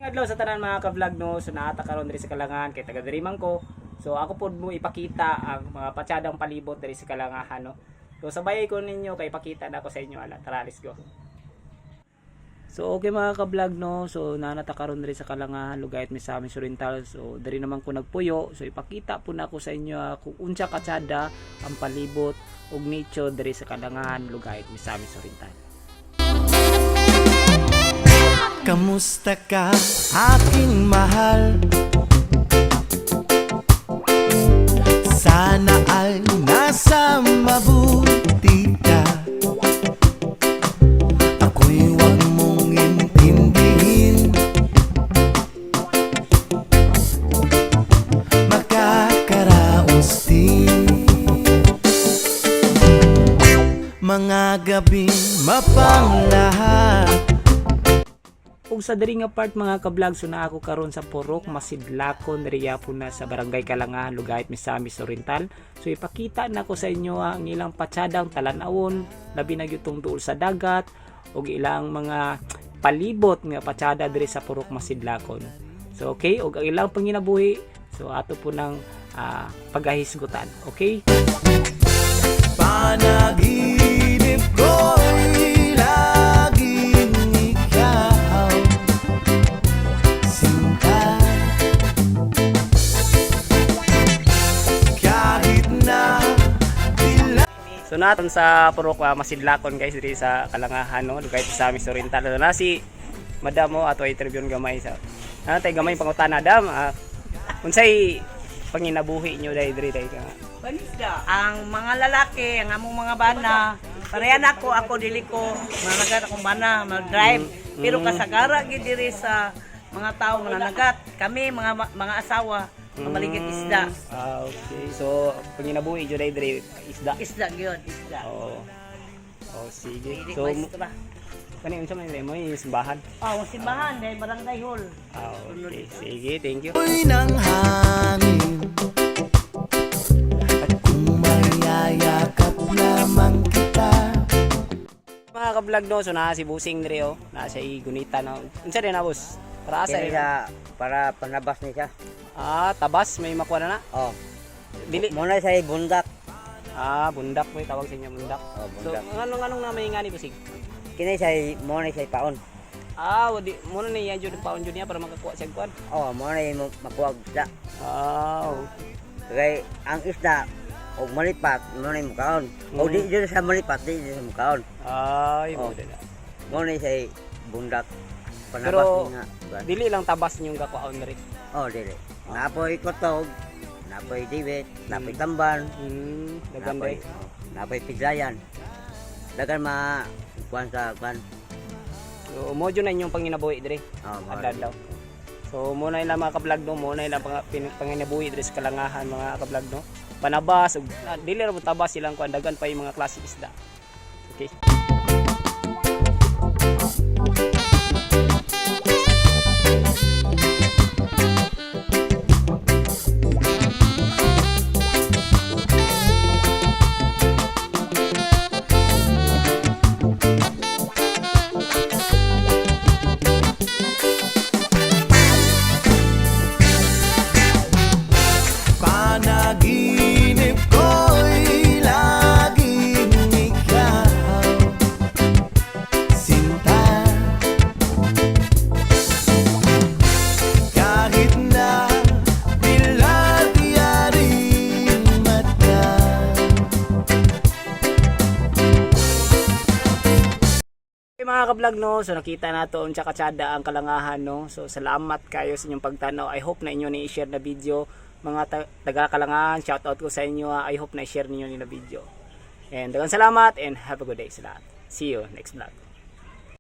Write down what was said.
Adlaw sa tanan mga ka-vlog no, so naata karon diri sa Kalangahan kay taga diri man ko. So ako pod mo ipakita ang mga patsadang palibot diri sa Kalangahan no. So sabay ko ninyo kay pakita na ako sa inyo ala. Tara, let's go. So okay mga ka-vlog no, so nanata karon diri sa Kalangahan, Lugayt, Misamis Oriental. So diri naman ko nagpuyo. So ipakita po na ako sa inyo kung unsa katsada ang palibot ug nicho diri sa Kalangahan, Lugayt, Misamis Oriental. Kamusta ka, aking mahal? Sana ay nasa mabuti ka. Ako'y huwag mong intindihin. Makakaraos din mga gabing mapanglahat. Ug sa diri nga part mga ka-vlog, so na ako karon sa Purok Masidlakon diri po na sa Barangay Kalangahan, Lugayt, Misamis Oriental. So ipakita na ko sa inyo ang ilang patsadang talan-awon, labi na gyud duol sa dagat ug ilang mga palibot nga patsada diri sa Purok Masidlakon. So okay, ug ang ilang panginabuhi, so ato po nang pagahisgutan. Okay? Panaginip ko'y laging ikaw, sinta. Kahit na ilan. So naton sa Purok Masidlakon guys diri sa Kalangahan no, Lugayt, Misamis Oriental. So na si Madam mo ato interview gamay sa. Tay gamay pangutana dam. Unsay panginabuhi nyo diri ka? Panisda. Ang mga lalaki, ang among mga bana, parehan ako dili ko managat akong bana, mag-drive. Pero kasagara gid diri sa mga tao nga nanagat. Kami mga asawa, mamaligid isda. Okay. So panginabuhi nyo diri isda. Isda gyud, isda. Oh. Oh, sige. Dili So maestra. kani unsa man mo simbahan? Oh, simbahan dahil barangay hall. Okay. Sige, thank you. Uy ng hangin, at kung mayayakap lamang kita. Mga ka-vlog no, so na si Busing diri oh, na siya gunita no. Unsa din na boss? Para asa Kaya para panabas ni siya. tabas may makuha na. Oh. Dili. Muna sa bundak. Bundak mo tawag sa inyo bundak. Oh, So bundak. anong na may ngani Busing? Kini sa muna sa paon. Wadi muna ni yan jud paon jud niya para makakuha siya kuan. Oh, muna makuwag isda. Okay. Kaya ang isda og malipat muna yung mukaon. O di dito sa malipat di sa mukaon. Ay, Oh. mo na. Muna sa bundak. Panabas Pero nga. dili lang tabas niyo gakuhaon diri. Oh, dili. Napoy kotog, napoy diwit, napoy tamban, Dagan napoy day. napoy piglayan. Dagan ma kuan sa kuan. So mo jud na inyong panginabuhi diri. Oh, Adlaw. So muna ilang mga ka-vlog no, muna ilang panginabuhi diri sa Kalangahan mga ka-vlog no. Panabas ug dili ra mo tabas silang kuan, dagan pa yung mga klase isda. Okay. Panaginip ko'y laging ikaw, sinta. Kahit na bilad-yaring mata. Okay, mga ka-vlog no, so nakita nato unsa katsada ang Kalangahan no. So salamat kayo sa inyong pagtanaw. I hope na inyo ni i-share na video mga taga Kalangahan. Shout out ko sa inyo. I hope na i-share niyo ni na video. And daghang salamat and have a good day sa lahat. See you next vlog.